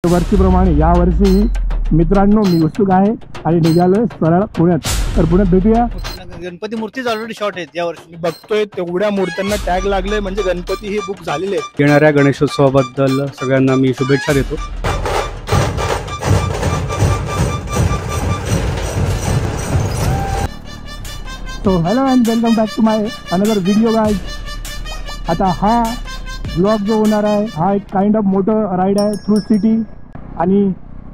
वर्षीप्रमाणे यावर्षी मित्रांनो मी उत्सुक आहे आणि निघालोय सरळ पुण्यात. तर पुण्यात भेटूया. गणपती मूर्तीच ऑलरेडी शॉर्ट आहेत यावर्षी. बघतोय तेवढ्या मूर्त्यांना टॅग लागले म्हणजे गणपती हे बुक झालेले आहेत. येणाऱ्या गणेशोत्सवाबद्दल सगळ्यांना मी शुभेच्छा देतो. So hello and welcome back to my another video guys. आता हा ब्लॉग जो होणार आहे हा एक काइंड ऑफ मोठं राईड आहे थ्रू सिटी. आणि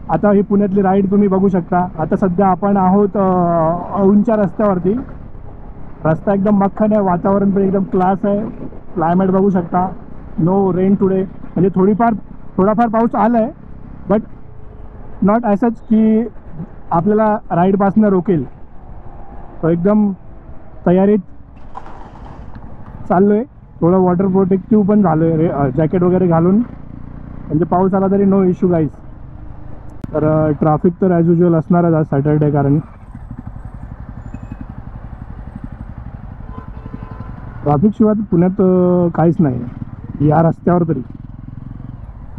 आता ही पुण्यातली राईड तुम्ही बघू शकता. आता सध्या आपण आहोत औंधच्या रस्त्यावरती. रस्ता एकदम मक्खन आहे, वातावरण पण एकदम क्लास आहे. क्लायमेट बघू शकता. नो रेन टुडे, म्हणजे थोडाफार पाऊस आला आहे बट नॉट ॲसच की आपल्याला राईडपासनं रोकेल. तो एकदम तयारीत चाललो आहे. थोडं वॉटर प्रोटेक्टिव्ह पण झालो आहे जॅकेट वगैरे घालून, म्हणजे पाऊस आला तरी नो इश्यू गाईज. तर ट्रॅफिक तर ॲज युजल असणारच आज सॅटर्डे, कारण ट्रॅफिकशिवाय पुण्यात काहीच नाही या रस्त्यावर तरी.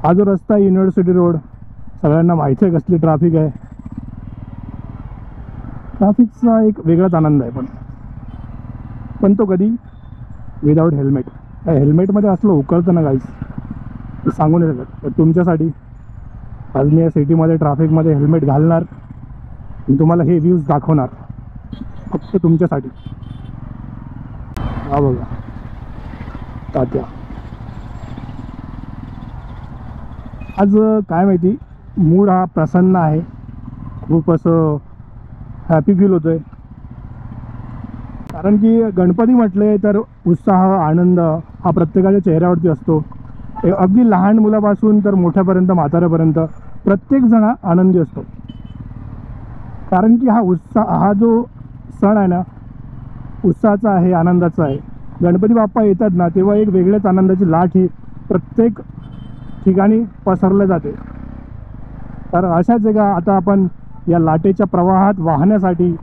हा जो रस्ता आहे युनिव्हर्सिटी रोड, सगळ्यांना माहिती आहे कसली ट्रॅफिक आहे. ट्रॅफिकचा एक वेगळाच आनंद आहे, पण तो कधी विदाऊट हेल्मेट. हेल्मेटमध्ये असलं उकळतं ना गाईस, ते सांगून येतं. तर तुमच्यासाठी आज मी या सिटीमध्ये ट्रॅफिकमध्ये हेल्मेट घालणार आणि तुम्हाला हे व्ह्यूज दाखवणार फक्त तुमच्यासाठी. हा बघा तात्या. आज काय माहिती मूड हा प्रसन्न आहे, खूप असं हॅपी फील होतो आहे. कारण की गणपती म्हटले तर उत्साह आनंद हा प्रत्येकाच्या चेहऱ्यावरती असतो. अगदी लहान मुलापासून तर मोठ्यापर्यंत म्हाताऱ्यापर्यंत प्रत्येकजण आनंदी असतो. कारण की हा जो सण आहे ना उत्साहाचा आहे, आनंदाचा आहे. गणपती बाप्पा येतात ना तेव्हा एक वेगळ्याच आनंदाची लाट ही प्रत्येक ठिकाणी पसरल्या जाते. तर अशाच एका आता आपण या लाटेच्या प्रवाहात वाहण्यासाठी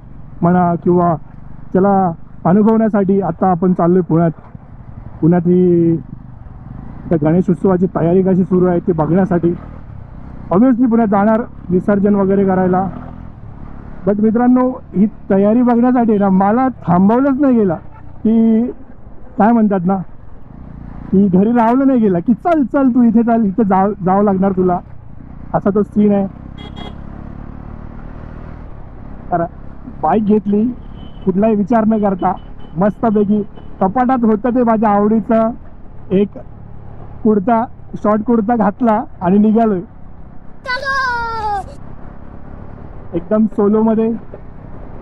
म्हणा किंवा त्याला अनुभवण्यासाठी आता आपण चाललो आहे पुण्यात. पुण्यात ही त्या गणेश उत्सवाची तयारी कशी सुरू आहे ते बघण्यासाठी. ऑब्व्हियसली पुण्यात जाणार विसर्जन वगैरे करायला. बट मित्रांनो ही तयारी बघण्यासाठी ना मला थांबवलंच नाही गेला, की काय म्हणतात ना की घरी राहवलं नाही गेला की चल चल तू इथे चाल, इथे जावं लागणार तुला, असा तो सीन आहे. तर बाईक घेतली कुठलाही विचार न करता, मस्तपैकी कपाटात होतं ते माझ्या आवडीचं एक कुर्ता, शॉर्ट कुर्ता घातला आणि निघालोय एकदम सोलोमध्ये.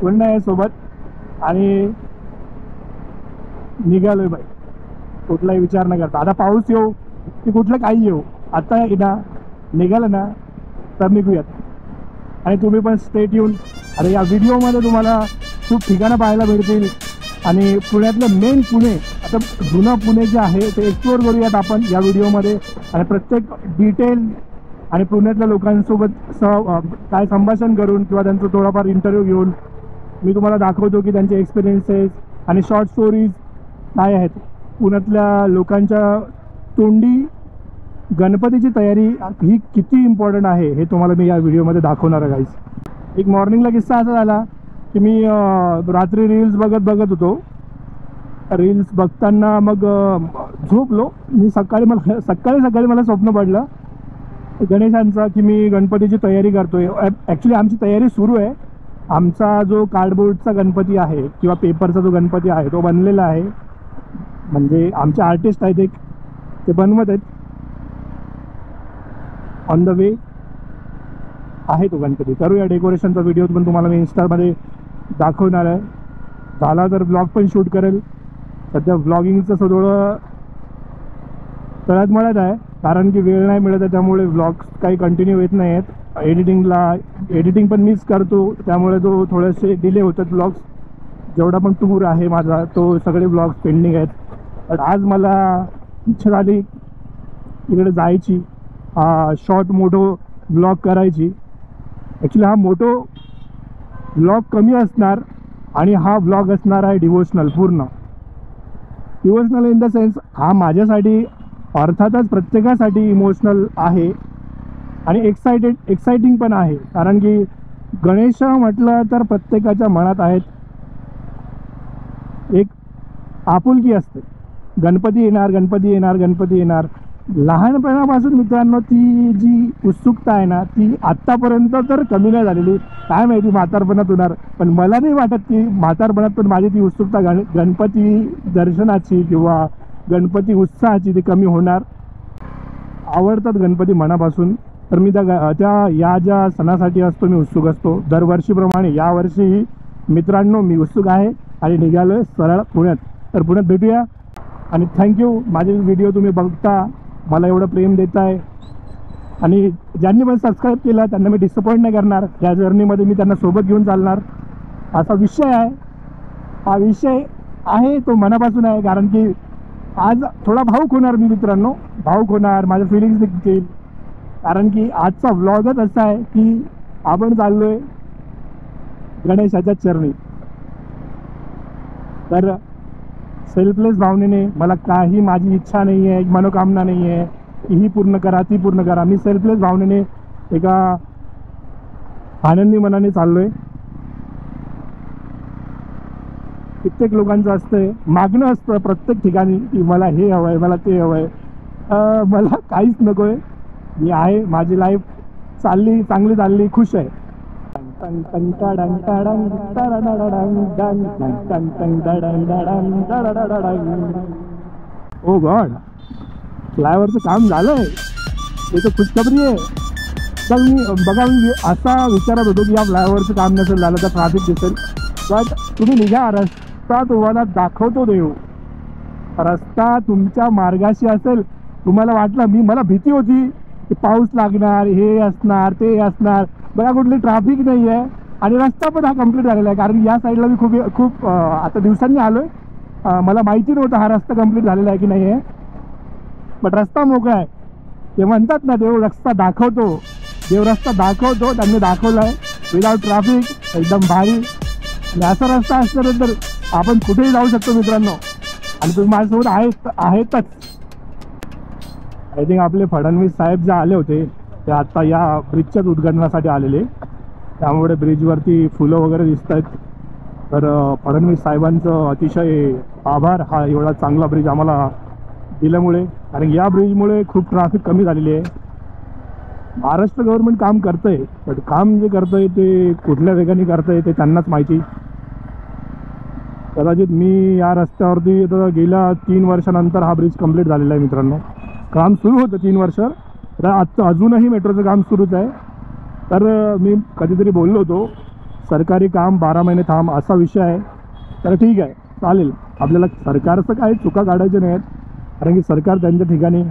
पूर्ण आहे सोबत आणि निघालोय बाई, कुठलाही विचार न करता. आता पाऊस येऊ की कुठलं काही येऊ, आता ना निघालं ना तर निघूयात. आणि तुम्ही पण स्टेट येऊन, अरे या व्हिडिओमध्ये तुम्हाला खूप ठिकाणं पाहायला मिळतील. आणि पुण्यातलं मेन पुणे, आता जुनं पुणे जे आहे ते एक्सप्लोअर करूयात आपण या व्हिडिओमध्ये. आणि प्रत्येक डिटेल आणि पुण्यातल्या लोकांसोबत काय संभाषण करून किंवा त्यांचं थोडाफार इंटरव्ह्यू घेऊन मी तुम्हाला दाखवतो की त्यांचे एक्सपिरियन्सेस आणि शॉर्ट स्टोरीज काय आहेत. पुण्यातल्या लोकांच्या तोंडी गणपतीची तयारी ही किती इम्पॉर्टंट आहे हे तुम्हाला मी या व्हिडिओमध्ये दाखवणार आहे गाईस. एक मॉर्निंगला किस्सा असा झाला की मी रात्री रील्स बघत होतो. रील्स बघताना मग झोपलो मी. सकाळी मला स्वप्न पडलं गणेशांचा, की मी गणपतीची तयारी करतोय. ॲक्च्युली आमची तयारी सुरू आहे. आमचा जो कार्डबोर्डचा गणपती आहे किंवा पेपरचा जो गणपती आहे तो बनलेला आहे. म्हणजे आमचे आर्टिस्ट आहेत एक, ते बनवत आहेत. ऑन द वे आहे तो गणपती. करूया डेकोरेशनचा व्हिडिओ पण तुम्हाला मी इंस्टामध्ये दाखवणार आहे. झाला तर ब्लॉग पण शूट करेल. सध्या व्लॉगिंगचं थोडं तळ्यात मळत आहे, कारण की वेळ नाही मिळत आहे. त्यामुळे व्लॉग्स काही कंटिन्यू येत नाही आहेत. एडिटिंग पण मिस करतो, त्यामुळे तो थोडेसे डिले होतात व्लॉग्स. जेवढा पण टूर आहे माझा तो सगळे व्लॉग्स पेंडिंग आहेत. पण आज मला इच्छा झाली इकडे जायची, शॉर्ट मोठो व्लॉग करायची. ॲक्च्युली हा मोठो व्लॉग कमी असणार आणि हा व्लॉग असणार आहे डिवोशनल, पूर्ण डिवोशनल इन द सेन्स हा माझ्यासाठी अर्थातच प्रत्येकासाठी इमोशनल आहे. आणि एक्साइटिंग पण आहे, कारण की गणेश म्हटलं तर प्रत्येकाच्या मनात आहेत एक आपुलकी असते. गणपती येणार, गणपती येणार, गणपती येणार. लहानपणापासून मित्रांनो ती जी उत्सुकता आहे ना ती आत्तापर्यंत तर कमी नाही झालेली. काय माहिती म्हातारपणात होणार, पण मला नाही वाटत की म्हातारपणात पण माझी ती उत्सुकता गणपती दर्शनाची किंवा गणपती उत्साहाची ती कमी होणार. आवडतात गणपती मनापासून. तर मी त्या या ज्या सणासाठी असतो मी उत्सुक असतो. दरवर्षीप्रमाणे यावर्षीही मित्रांनो मी उत्सुक आहे आणि निघालो सरळ पुण्यात. तर पुण्यात भेटूया. आणि थँक्यू, माझे व्हिडिओ तुम्ही बघता, मला एवढं प्रेम देताय. आणि ज्यांनी पण सबस्क्राईब केलं त्यांना मी डिसअपॉइंट नाही करणार. या जर्नीमध्ये मी त्यांना सोबत घेऊन चालणार. असा विषय आहे, हा विषय आहे तो मनापासून आहे. कारण की आज थोडा भावुक होणार मी मित्रांनो, भावुक होणार, माझ्या फिलिंग्स निघतील. कारण की आजचा व्लॉगच असा आहे की आपण चाललोय गणेशाच्या चरणी. तर सेल्फलेस भावनेने, मला काही माझी इच्छा नाही आहे, मनोकामना नाही आहे ही पूर्ण करा ती पूर्ण करा. मी सेल्फलेस भावनेने एका आनंदी मनाने चाललोय. कित्येक लोकांचं असतंय, मागणं असतं प्रत्येक ठिकाणी की मला हे हवं आहे, मला ते हवं आहे. मला काहीच नको आहे. मी आहे, माझी लाईफ चालली, चांगली चालली, खुश आहे. ओ गॉड, फ्लायओव्हरचं काम झालंय, ते तर खुशखबरी आहे. तर मी असा विचारत होतो की या फ्लायओव्हरचं काम नसेल झालं तर ट्रॅफिक दिसेल. बट तुम्ही निघा, रस्ता तुम्हाला दाखवतो देव. रस्ता तुमच्या मार्गाशी असेल. तुम्हाला वाटलं, मला भीती होती की पाऊस लागणार, हे असणार, ते असणार. बघा कुठली ट्रॅफिक नाही आहे आणि रस्ता पण हा कम्प्लीट झालेला आहे. कारण या साईडला मी खूप आता दिवसांनी आलोय. मला माहिती नव्हतं हा रस्ता कम्प्लीट झालेला आहे की नाही आहे. बट रस्ता मोकळा आहे. ते म्हणतात ना, देव रस्ता दाखवतो, देव रस्ता दाखवतो. त्यांनी दाखवला आहे विदाउट ट्रॅफिक, एकदम भारी. आणि असा रस्ता असल्यानंतर आपण कुठेही जाऊ शकतो मित्रांनो. आणि तुम्ही माझ्यासोबत आहेतच. आय थिंक आपले फडणवीस साहेब जे आले होते ते आता या ब्रिजच्याच उद्घाटनासाठी आलेले, त्यामुळे ब्रिजवरती फुलं वगैरे दिसत आहेत. तर फडणवीस साहेबांचं अतिशय आभार, हा एवढा चांगला ब्रिज आम्हाला दिल्यामुळे. कारण या ब्रिजमुळे खूप ट्रॅफिक कमी झालेली आहे. महाराष्ट्र गव्हर्नमेंट काम करतंय, पण काम जे करतंय ते कुठल्या वेगाने करतंय ते त्यांनाच माहिती. कदाचित मी या रस्त्यावरती गेल्या 3 वर्षानंतर हा ब्रिज कंप्लीट झालेला आहे मित्रांनो. काम सुरू होतं 3 वर्ष, तर आजचं अजूनही मेट्रोचं काम सुरूच आहे. तर मी कधीतरी बोललो होतो सरकारी काम 12 महिने थांब, असा विषय आहे. तर ठीक आहे, चालेल. आपल्याला सरकारचं काही चुका काढायच्या नाही आहेत, कारण की सरकार त्यांच्या ठिकाणी,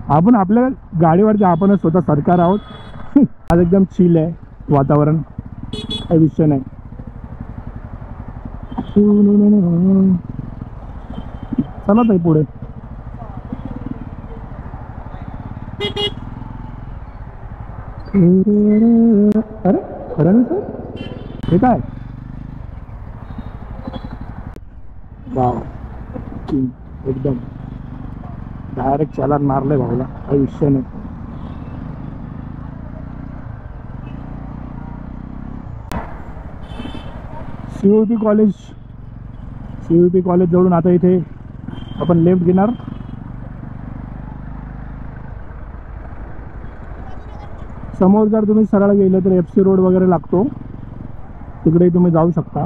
आपण आपल्या गाडीवरचे आपणच स्वतः सरकार आहोत. आज एकदम चिल आहे वातावरण, काही विषय नाही. चला ताई पुढे. अरे खरं सर, हे काय वाव, एकदम डायरेक्ट चालान मारलंय भाऊला, काही विषय नाही. सीयूपी कॉलेज जवळून आता इथे आपण लेफ्ट घेणार. समोर जर तुम्ही सरळ गेलं तर FC रोड वगैरे लागतो, तिकडे तुम्ही जाऊ शकता.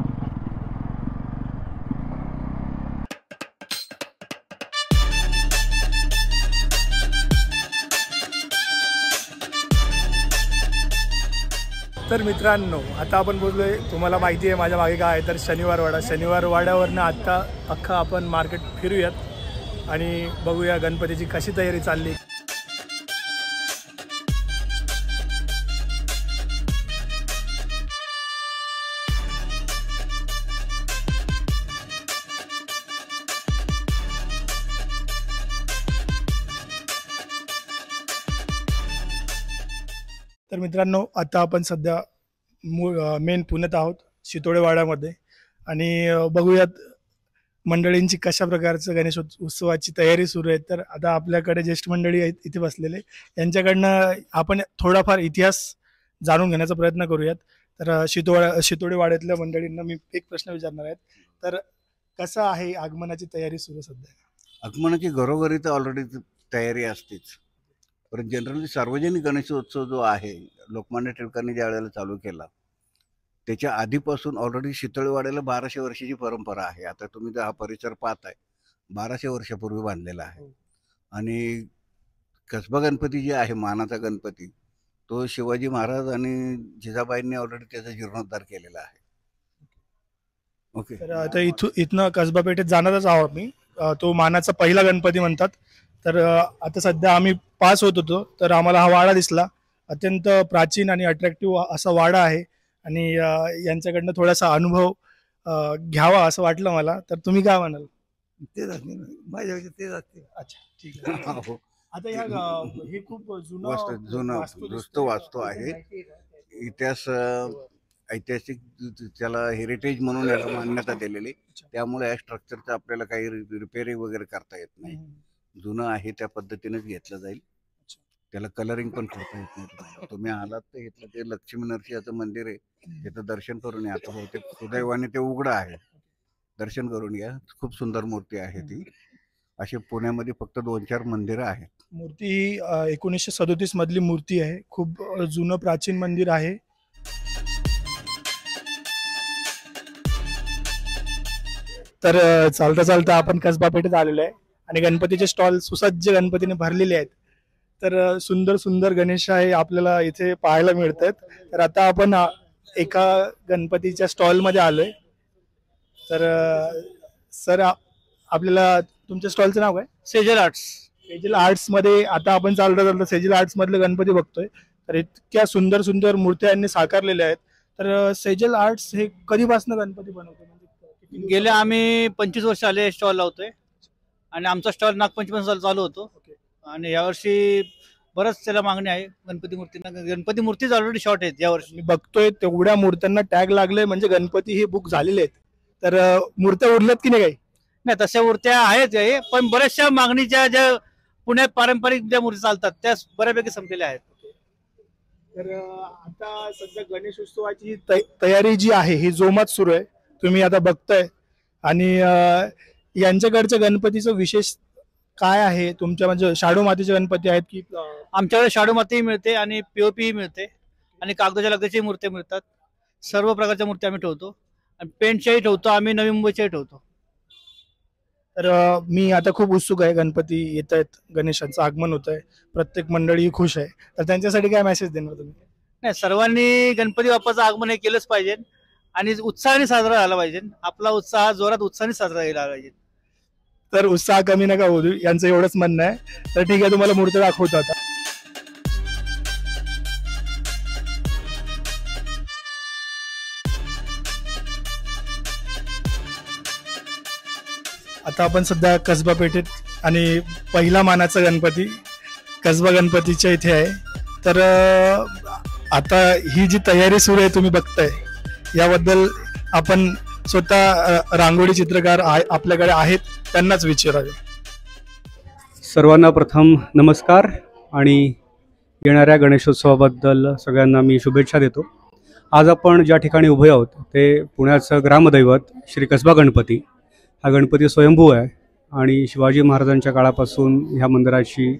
तर मित्रांनो, आता आपण बोललोय, तुम्हाला माहिती आहे माझ्या मागे काय आहे, तर शनिवार वाड्यावरनं आत्ता अख्खा आपण मार्केट फिरूयात आणि बघूया गणपतीची कशी तयारी चालली. तर मित्रांनो, आता आपण सध्या मेन पुण्यात आहोत, शितोडेवाड्यामध्ये. आणि बघूयात मंडळींची कशा प्रकारचं गणेश उत्सवाची तयारी सुरू आहे. तर आता आपल्याकडे ज्येष्ठ मंडळी आहेत इथे बसलेले, यांच्याकडनं आपण थोडाफार इतिहास जाणून घेण्याचा प्रयत्न करूयात. तर शितोडेवाड्यातल्या मंडळींना मी एक प्रश्न विचारणार आहे. तर कसं आहे आगमनाची तयारी सुरू सध्या? आगमनाची घरोघरी तर ऑलरेडी तयारी असतेच, पण जनरली सार्वजनिक गणेशोत्सव जो आहे लोकमान्य टिळकांनी ज्या वेळेला चालू केला त्याच्या आधीपासून ऑलरेडी शितोळेवाड्याला 1200 वर्षाची परंपरा आहे. आता तुम्ही जर हा परिसर पाहताय 1200 वर्षापूर्वी बांधलेला आहे. आणि कसबा गणपती जे आहे मानाचा गणपती तो शिवाजी महाराज आणि जिजाबाईंनी ऑलरेडी त्याचा जीर्णोद्धार केलेला आहे. ओके, तर आता इथनं कसबा पेठेत जाणारच आहोत मी. तो मानाचा पहिला गणपती म्हणतात. तर आता सध्या आम्ही पास होत होतो तर आम्हाला हा वाडा दिसला. अत्यंत प्राचीन आणि अट्रॅक्टिव्ह असा वाडा आहे आणि यांच्याकडनं थोडासा अनुभव घ्यावा असं वाटलं मला. तर तुम्ही काय म्हणाल? तेच असते माझ्या तेच असते. अच्छा, ठीक आहे. हो. आता हे खूप जुनं वास्तू आहे. इतिहास ऐतिहासिक त्याला हेरिटेज म्हणून याला मान्यता दिलेली, त्यामुळे या स्ट्रक्चरचं आपल्याला काही रिपेअरिंग वगैरे करता येत नाही. जुनं आहे त्या पद्धतीनेच घेतलं जाईल. त्याला कलरिंग पण करता येत नाही. तुम्ही आलात तर इथलं ते लक्ष्मी नरसिंहाचं मंदिर आहे, तिथं दर्शन करून या. आता ते सुदैवाने ते उघडं आहे, दर्शन करून या. खूप सुंदर मूर्ती आहे ती. अशी पुण्यामध्ये फक्त 2-4 मंदिरं आहेत. मूर्ती ही 1937 मधली मूर्ती आहे. खूप जुनं प्राचीन मंदिर आहे. तर चालता चालता आपण कसबा पेठेत आलेलो आहे आणि गणपतीचे स्टॉल सुसज्ज गणपतीने भरलेले आहेत. तर सुंदर सुंदर गणेश आहे आपल्याला इथे पाहायला मिळत आहेत. तर आता आपण एका गणपतीच्या स्टॉलमध्ये आलोय. तर सर आपल्याला तुमच्या स्टॉलचं नाव काय? सेजल आर्ट्स. सेजल आर्ट्स मध्ये आता आपण चालता चालता सेजल आर्ट्स मधले गणपती बघतोय. तर इतक्या सुंदर सुंदर मूर्त्या यांनी साकारलेल्या आहेत. तर सेजल आर्ट्स हे कधीपासून गणपती बनवतो? गेले आम्ही 25 वर्ष आले स्टॉल लावतोय आणि आमचा स्टॉल नागपंचमी चालू होतो. आणि यावर्षी बरंच त्याला मागणी आहे गणपती मूर्तींना. गणपती मूर्तीच ऑलरेडी शॉर्ट आहेत यावर्षी. मी बघतोय तेवढ्या मूर्त्यांना टॅग लागले, म्हणजे गणपती हे बुक झालेले आहेत. तर मूर्त्या उरल्यात की नाही? काही नाही, तशा मूर्त्या आहेत पण बऱ्याचशा मागणीच्या ज्या पुण्यात पारंपरिक ज्या मूर्ती चालतात त्या बऱ्यापैकी संपलेल्या आहेत. तर आता सध्या गणेश उत्सवाची तयारी जी आहे ही जोमात सुरू आहे, तुम्ही आता बघताय. आणि यांच्याकडच्या गणपतीचं विशेष काय आहे? तुमच्या म्हणजे शाडू मातीचे गणपती आहेत की? आमच्याकडे शाडू माती मिळते आणि पीओपी मिळते आणि कागदाच्या लगद्याची मूर्ती मिळतात. सर्व प्रकारच्या मूर्ती आम्ही ठेवतो आणि पेंटच्याही ठेवतो आम्ही, नवी मुंबईच्याही ठेवतो. तर मी आता खूप उत्सुक आहे. गणपती येत आहेत, गणेशांचं आगमन होत आहे, प्रत्येक मंडळी खुश आहे. तर त्यांच्यासाठी काय मेसेज देणार तुम्ही? नाही, सर्वांनी गणपती बाप्पाचं आगमन हे केलंच पाहिजे आणि उत्साहाने साजरा झाला पाहिजे. आपला उत्साह जोरात उत्साहाने साजरा केला पाहिजे. तर उत्साह कमी नका होऊ देऊ, यांचं एवढंच म्हणणं आहे. तर ठीक आहे, तुम्हाला मूर्ती दाखवतो आता. आता आपण सध्या कसबा पेठेत आणि पहिला मानाचा गणपती कसबा गणपतीच्या इथे आहे. तर आता ही जी तयारी सुरू आहे तुम्ही बघताय, याबद्दल आपण स्वतः रांगोळी चित्रकार आपल्याकडे आहेत, त्यांनाच विचारावे. सर्वांना प्रथम नमस्कार आणि येणाऱ्या गणेशोत्सवाबद्दल सगळ्यांना मी शुभेच्छा देतो. आज आपण ज्या ठिकाणी उभे आहोत ते पुण्याचं ग्रामदैवत श्री कसबा गणपती. हा गणपती स्वयंभू आहे आणि शिवाजी महाराजांच्या काळापासून ह्या मंदिराची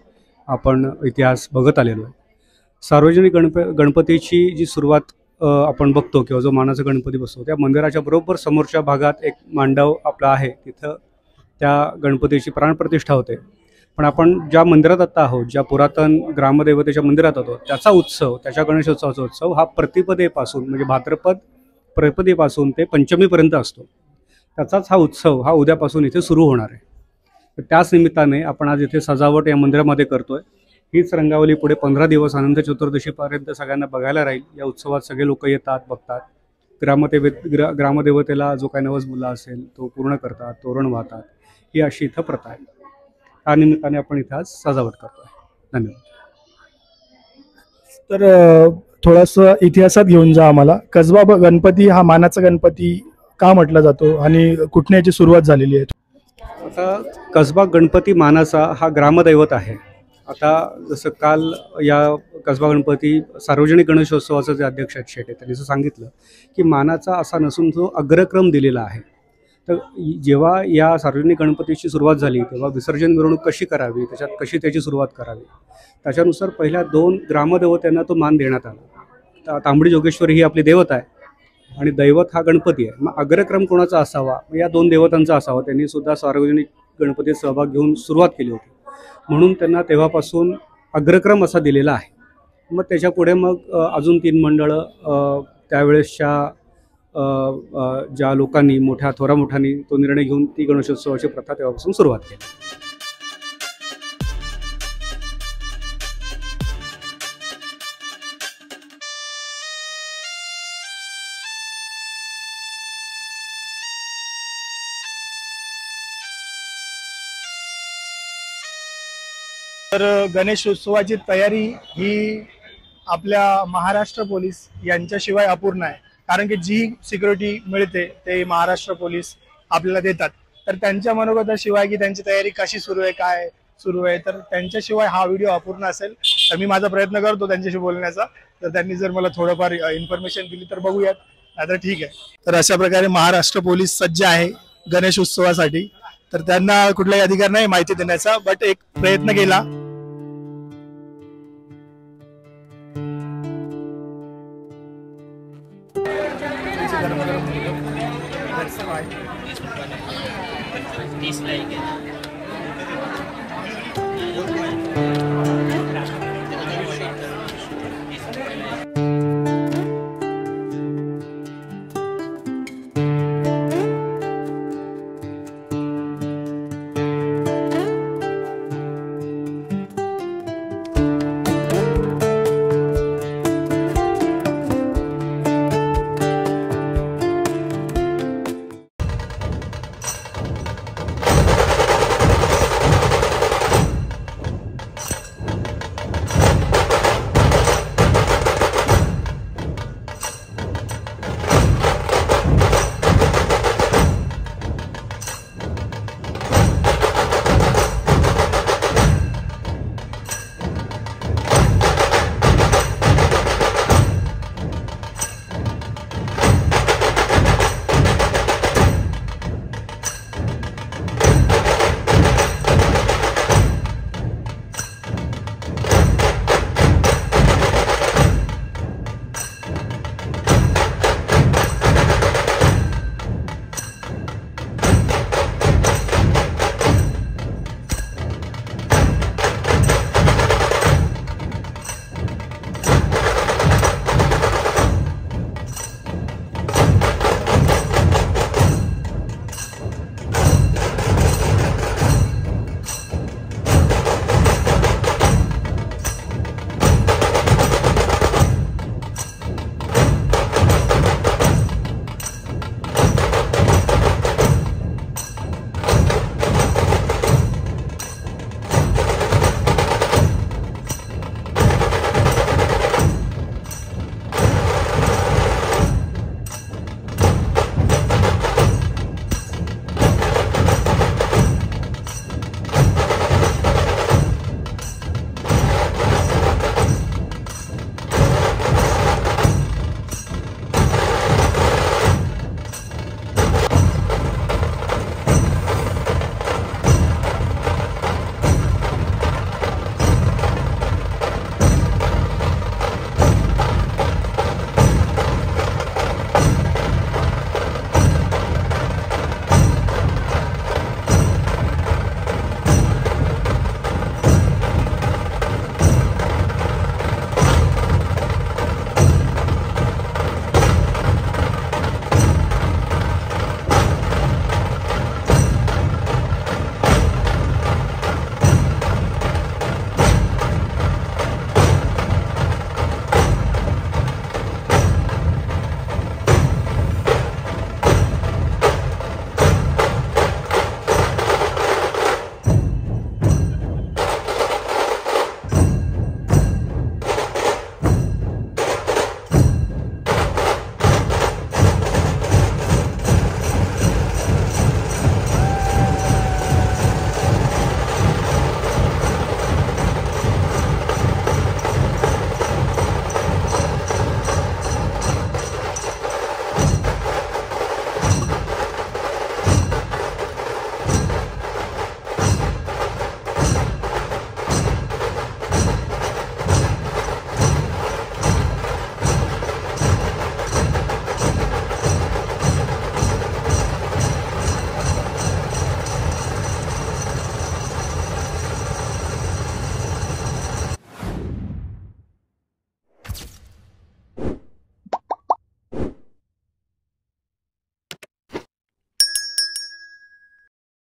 आपण इतिहास बघत आलेलो आहे. सार्वजनिक गणपतीची जी सुरुवात आपण बघतो किंवा जो मानाचा गणपती बसतो त्या मंदिराच्या बरोबर समोरच्या भागात एक मांडव आपला आहे, तिथं त्या गणपतीची प्राणप्रतिष्ठा होते. पण आपण ज्या मंदिरात आता आहोत, ज्या पुरातन ग्रामदेवतेच्या मंदिरात आहोत, त्याचा उत्सव, त्याच्या गणेशोत्सवाचा उत्सव हा प्रतिपदेपासून म्हणजे भाद्रपद प्रतिपदेपासून ते पंचमीपर्यंत असतो. त्याचाच हा उत्सव हा उद्यापासून इथे सुरू होणार आहे. तर त्याच निमित्ताने आपण आज इथे सजावट या मंदिरामध्ये करतोय. हीच रंगावली पुढे 15 दिवस अनंत चतुर्दशीपर्यंत सगळ्यांना बघायला राहील. या उत्सवात सगळे लोक येतात, बघतात. ग्रामदेवतेला जो काही नवस मुला असेल तो पूर्ण करतात, तोरण वाहतात. ही अशी इथं प्रथा आहे. त्या निमित्ताने आपण इथं आज सजावट करतोय. धन्यवाद. तर थोडंसं इतिहासात घेऊन जा आम्हाला. कसबा गणपती हा मानाचा गणपती का म्हटला जातो आणि कुठने याची सुरुवात झालेली आहे? आता कसबा गणपती मानाचा हा ग्रामदैवत आहे. आता जसं काल या कसबा गणपती सार्वजनिक गणेशोत्सवाचे जे अध्यक्ष आहेत शेटे त्यांनी असं सांगितलं की मानाचा असा नसून तो अग्रक्रम दिलेला आहे. तर जेव्हा या सार्वजनिक गणपतीची सुरुवात झाली तेव्हा विसर्जन मिरवणूक कशी करावी, त्याच्यात कशी त्याची सुरुवात करावी, त्याच्यानुसार पहिल्या 2 ग्रामदेवतांना तो मान देण्यात आला. तांबडी जोगेश्वरी ही आपली देवता आहे आणि दैवत हा गणपती आहे. मग अग्रक्रम कोणाचा असावा, मग या 2 देवतांचा असावा. त्यांनी सुद्धा सार्वजनिक गणपतीत सहभाग घेऊन सुरुवात केली होती म्हणून त्यांना तेव्हापासून अग्रक्रम असा दिलेला आहे. मग त्याच्यापुढे मग अजून 3 मंडळं त्यावेळेसच्या ज्या लोकांनी मोठ्या थोरामोठ्यांनी तो निर्णय घेऊन ती गणेशोत्सवाची प्रथा तेव्हापासून सुरुवात केली. तर गणेशोत्सवाची तयारी ही आपल्या महाराष्ट्र पोलीस यांच्याशिवाय अपूर्ण आहे. कारण की जी सिक्युरिटी मिळते ते महाराष्ट्र पोलीस आपल्याला देतात. तर त्यांच्या मनोगताशिवाय की त्यांची तयारी कशी सुरू आहे, काय सुरू आहे, तर त्यांच्याशिवाय हा व्हिडिओ अपूर्ण असेल. तर मी माझा प्रयत्न करतो त्यांच्याशी बोलण्याचा. तर त्यांनी जर मला थोडंफार इन्फॉर्मेशन दिली तर बघूयात, नाहीतर ठीक आहे. तर अशा प्रकारे महाराष्ट्र पोलीस सज्ज आहे गणेश उत्सवासाठी. तर त्यांना कुठलाही अधिकार नाही माहिती देण्याचा, बट एक प्रयत्न केला. Dislike.